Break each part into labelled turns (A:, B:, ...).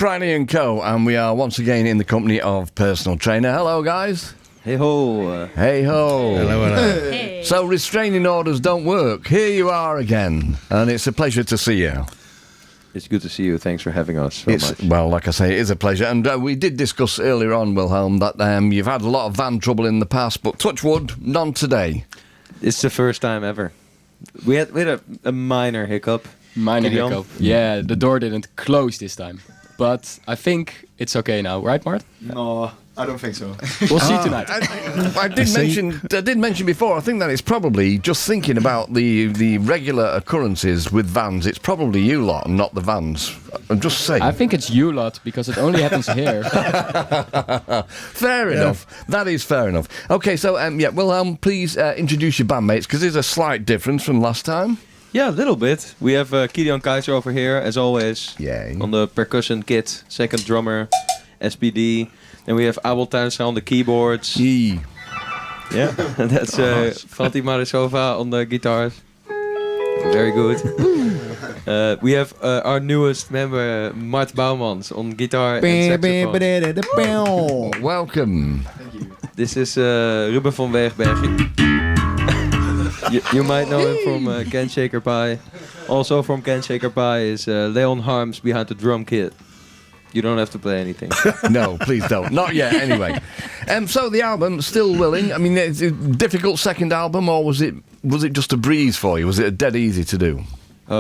A: Riley and Coe, and we are once again in the company of personal trainer. Hello, guys.
B: Hey ho.
A: Hey ho.
C: Hello.
D: Hey.
A: So restraining orders don't work. Here you are again, and it's a pleasure to see you.
B: It's good to see you. Thanks for having us so much.
A: Well, like I say, it is a pleasure. And we did discuss earlier on, Wilhelm, that you've had a lot of van trouble in the past, but touch wood, none today.
B: It's the first time ever. We had a minor hiccup.
C: Minor
B: Gideon?
C: hiccup. Yeah, the door didn't close this time. But I think it's okay now, right, Mart?
E: No, I don't think so.
C: We'll see tonight.
A: I did mention before, I think that it's probably, just thinking about the regular occurrences with vans, it's probably you lot and not the vans. I'm just saying.
C: I think it's you lot, because it only happens here.
A: Fair enough. That is fair enough. Okay, so, Wilhelm, please introduce your bandmates, because there's a slight difference from last time.
B: Yeah, a little bit. We have Gideon Keizer over here, as always.
A: Yay.
B: On the percussion kit, second drummer, SPD. Then we have Abel Tuinsa on the keyboards.
A: Yee.
B: Yeah, and that's Fanti Marisova on the guitars. Very good. We have our newest member, Mart Bouwmans, on guitar and saxophone.
A: Welcome.
B: This is Ruben van Weegberg. You might know him from Can Shaker Pie. Also from Can Shaker Pie is Leon Harms behind the drum kit. You don't have to play anything.
A: No, please don't. Not yet, anyway. So the album, Still Willing. I mean, it's a difficult second album, or was it just a breeze for you? Was it dead easy to do?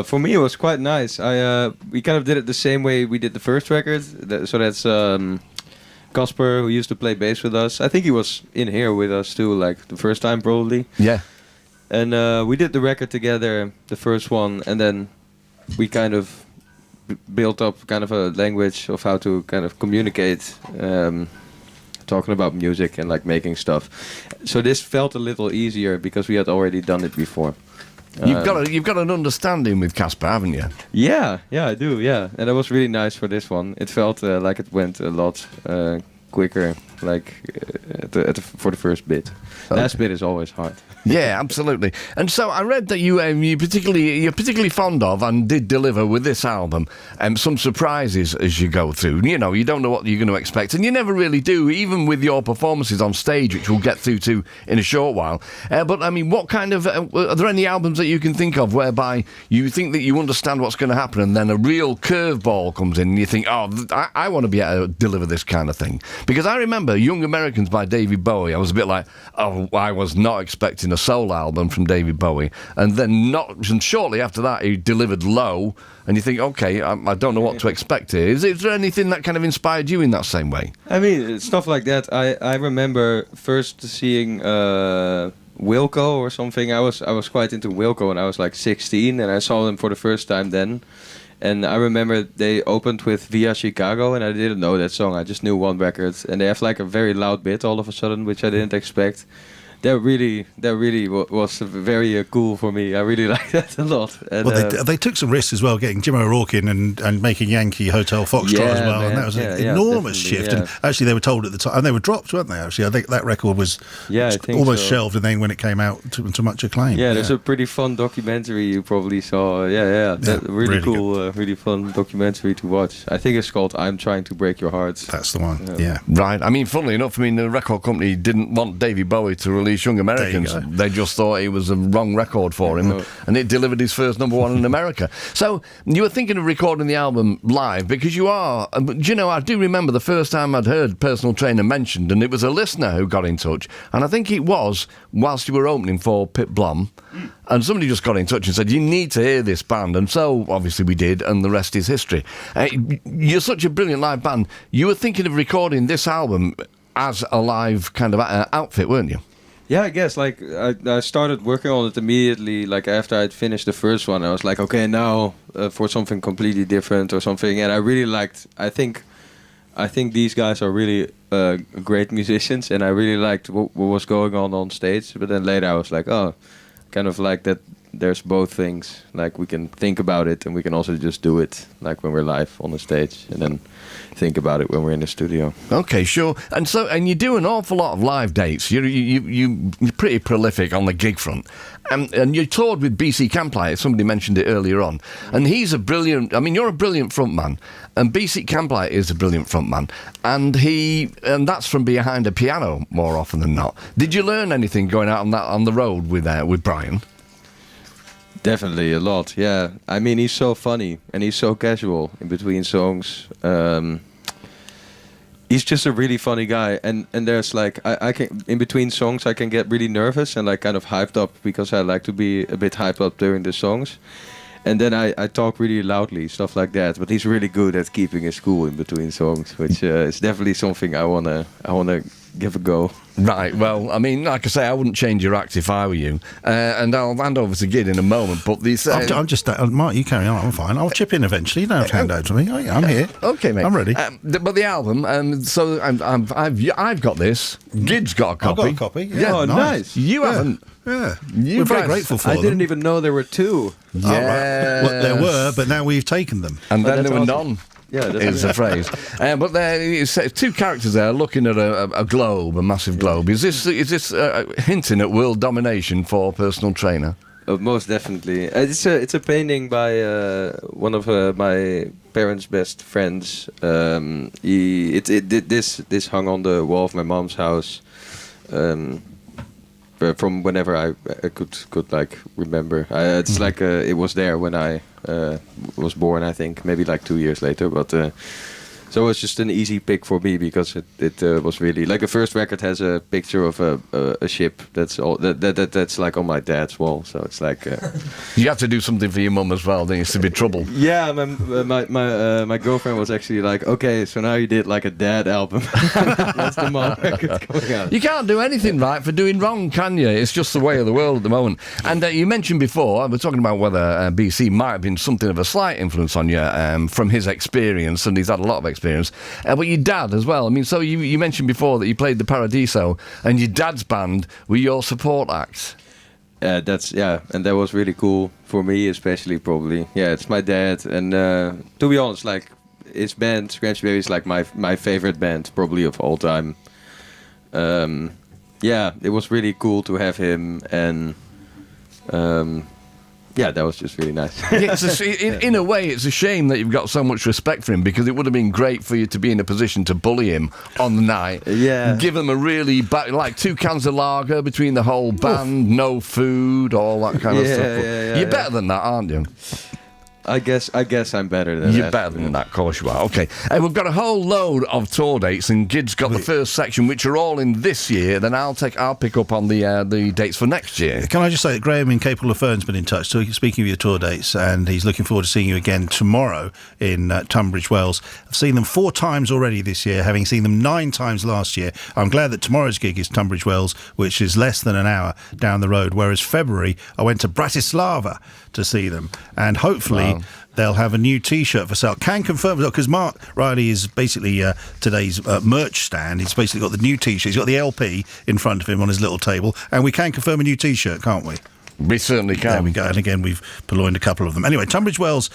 B: For me, it was quite nice. We kind of did it the same way we did the first record. So that's Casper, who used to play bass with us. I think he was in here with us too, like the first time probably.
A: Yeah.
B: And we did the record together, the first one, and then we kind of built up kind of a language of how to kind of communicate, talking about music and like making stuff. So this felt a little easier because we had already done it before.
A: You've got an understanding with Casper, haven't you?
B: Yeah, I do, yeah. And that was really nice for this one. It felt like it went a lot quicker, like for the first bit.
A: Okay.
B: Last bit is always hard.
A: Yeah, absolutely. And so I read that you're particularly fond of and did deliver with this album some surprises as you go through. You know, you don't know what you're going to expect, and you never really do, even with your performances on stage, which we'll get through to in a short while. But I mean, what kind of are there any albums that you can think of whereby you think that you understand what's going to happen, and then a real curveball comes in, and you think, oh, I want to be able to deliver this kind of thing? Because I remember Young Americans by David Bowie. I was a bit like, oh, I was not expecting a soul album from David Bowie, and then shortly after that he delivered Low, and you think, okay, I don't know what to expect here. Is there anything that kind of inspired you in that same way?
B: I mean, stuff like that. I remember first seeing Wilco or something. I was quite into Wilco, and I was like 16, and I saw them for the first time then. And I remember they opened with Via Chicago, and I didn't know that song. I just knew one record, and they have like a very loud bit all of a sudden, which I didn't expect. That really was very cool for me. I really like that a lot. And,
D: well, they took some risks as well, getting Jim O'Rourke in and making Yankee Hotel Foxtrot as well,
B: man.
D: and that was an enormous shift.
B: Yeah.
D: And actually, they were told at the time, and they were dropped, weren't they? Actually, I think that record was almost shelved, and then when it came out to much acclaim.
B: Yeah, there's a pretty fun documentary you probably saw. Yeah, really cool, really fun documentary to watch. I think it's called "I'm Trying to Break Your Heart."
D: That's the one. Yeah.
A: Right. I mean, funnily enough, the record company didn't want David Bowie to release Young Americans. They just thought it was a wrong record for him, and it delivered his first #1 in America. So you were thinking of recording the album live, because you are. Do you know, I do remember the first time I'd heard Personal Trainer mentioned, and it was a listener who got in touch, and I think it was whilst you were opening for Pip Blom, and somebody just got in touch and said, you need to hear this band, and so obviously we did, and the rest is history. You're such a brilliant live band. You were thinking of recording this album as a live kind of outfit, weren't you?
B: Yeah, I guess, like, I started working on it immediately, like, after I'd finished the first one. I was like, okay, now for something completely different or something, and I really liked, I think these guys are really great musicians, and I really liked what was going on stage, but then later I was like, oh, kind of like that there's both things. Like we can think about it, and we can also just do it, like when we're live on the stage, and then think about it when we're in the studio.
A: Okay, sure. And you do an awful lot of live dates. You're pretty prolific on the gig front. And you toured with BC Camplight, somebody mentioned it earlier on. And he's a brilliant, I mean, you're a brilliant frontman. And BC Camplight is a brilliant frontman. And that's from behind a piano more often than not. Did you learn anything going out on the road with Brian?
B: Definitely a lot, yeah. I mean, he's so funny and he's so casual in between songs. He's just a really funny guy, and there's like I can in between songs I can get really nervous and like kind of hyped up because I like to be a bit hyped up during the songs, and then I talk really loudly, stuff like that. But he's really good at keeping his cool in between songs, which is definitely something I wanna give a go.
A: Right, well, I mean, like I say, I wouldn't change your act if I were you. And I'll hand over to Gid in a moment, but these...
D: I'm just... Mark, you carry on, I'm fine. I'll chip in eventually. You don't have to hand over to me. Oh, yeah, I'm here.
A: Okay, mate.
D: I'm ready.
A: But the album, so I've got this. Gid's got a copy.
D: I've got a copy.
A: Yeah,
B: oh, nice.
A: You haven't.
D: Yeah. We're very grateful for them.
B: I didn't even know there were two.
A: Yeah.
D: Oh, right. Well, there were, but now we've taken them.
A: And then there were
B: awesome.
A: none.
B: Yeah,
A: is the phrase. But there's two characters there looking at a globe, a massive globe. Is this hinting at world domination for a personal trainer?
B: Most definitely. It's a painting by one of my parents' best friends. This hung on the wall of my mom's house. From whenever I could like remember, it's like it was there when I was born. I think maybe like 2 years later, but so it was just an easy pick for me because it was really like the first record has a picture of a ship that's like on my dad's wall. So it's like
A: you have to do something for your mum as well. Then it's to be trouble.
B: Yeah, my girlfriend was actually like, okay, so now you did like a dad album. That's the mom record coming out.
A: You can't do anything right for doing wrong, can you? It's just the way of the world at the moment. And you mentioned before, we're talking about whether BC might have been something of a slight influence on you from his experience, and he's had a lot of experience. But your dad as well. I mean, so you mentioned before that you played the Paradiso, and your dad's band were your support acts.
B: And that was really cool for me, especially probably. Yeah, it's my dad, and to be honest, like his band, Scratch Baby, is like my favorite band probably of all time. Yeah, it was really cool to have him, and yeah, that was just really nice.
A: In a way, it's a shame that you've got so much respect for him, because it would have been great for you to be in a position to bully him on the night.
B: Yeah.
A: Give him a really like 2 cans of lager between the whole band, no food, all that kind of stuff. You're better than that, aren't you?
B: I guess I'm better than that.
A: You're better than that, of course you are. Okay, we've got a whole load of tour dates, and Gid's got the first section, which are all in this year. Then I'll pick up on the dates for next year.
D: Can I just say that Graham in Capable of Fern's been in touch, so speaking of your tour dates, and he's looking forward to seeing you again tomorrow in Tunbridge Wells. I've seen them 4 times already this year, having seen them 9 times last year. I'm glad that tomorrow's gig is Tunbridge Wells, which is less than an hour down the road, whereas February I went to Bratislava to see them, and hopefully they'll have a new T-shirt for sale. Can confirm, because Marc Riley is basically today's merch stand. He's basically got the new T-shirt. He's got the LP in front of him on his little table, and we can confirm a new T-shirt, can't we?
A: We certainly can.
D: There we go. And again, we've purloined a couple of them. Anyway, Tunbridge Wells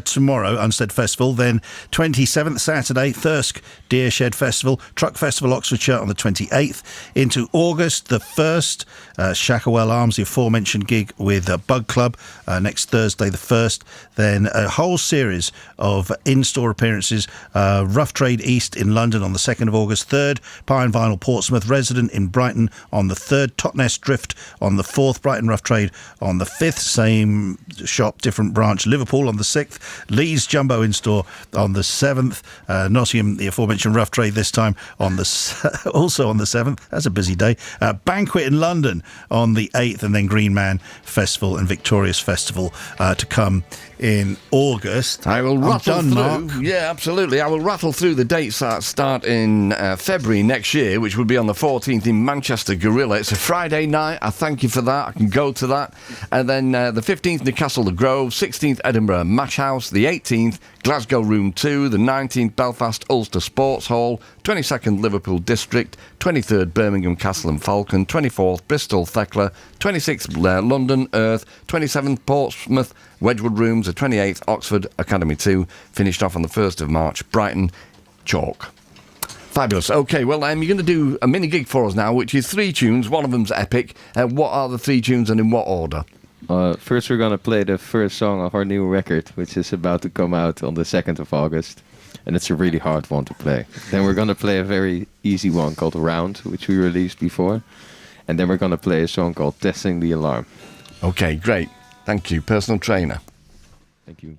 D: tomorrow, Unstead Festival. Then 27th, Saturday, Thirsk Deershed Festival. Truck Festival, Oxfordshire on the 28th. Into August, the 1st, Shackerwell Arms, the aforementioned gig with Bug Club. Next Thursday, the 1st. Then a whole series of in-store appearances. Rough Trade East in London on the 2nd of August. 3rd, Pine Vinyl Portsmouth. Resident in Brighton on the 3rd. Totnes Drift on the 4th. Brighton Rough Trade on the 5th, same shop, different branch. Liverpool on the 6th, Leeds Jumbo in store on the 7th, Nottingham, the aforementioned Rough Trade this time on the also on the 7th. That's a busy day. Banquet in London on the 8th, and then Green Man Festival and Victorious Festival to come in August.
A: I will
D: I'm
A: rattle
D: done,
A: through.
D: Mark.
A: Yeah, absolutely. I will rattle through the dates that start in February next year, which will be on the 14th in Manchester Gorilla. It's a Friday night. I thank you for that. I can go to that. And then the 15th, Newcastle The Grove. 16th, Edinburgh Match House. The 18th, Glasgow Room 2. The 19th, Belfast Ulster Sports Hall. 22nd, Liverpool District. 23rd, Birmingham Castle and Falcon. 24th, Bristol Thekla. 26th, London Earth. 27th, Portsmouth Wedgwood Rooms. The 28th, Oxford Academy 2. Finished off on the 1st of March, Brighton Chalk. Fabulous. Okay, well, you're going to do a mini gig for us now, which is 3 tunes. One of them's epic. What are the 3 tunes and in what order?
B: First, we're gonna play the first song of our new record, which is about to come out on the 2nd of August. And it's a really hard one to play. Then we're gonna play a very easy one called Round, which we released before. And then we're gonna play a song called Testing the Alarm.
A: Okay, great. Thank you, personal trainer.
B: Thank you.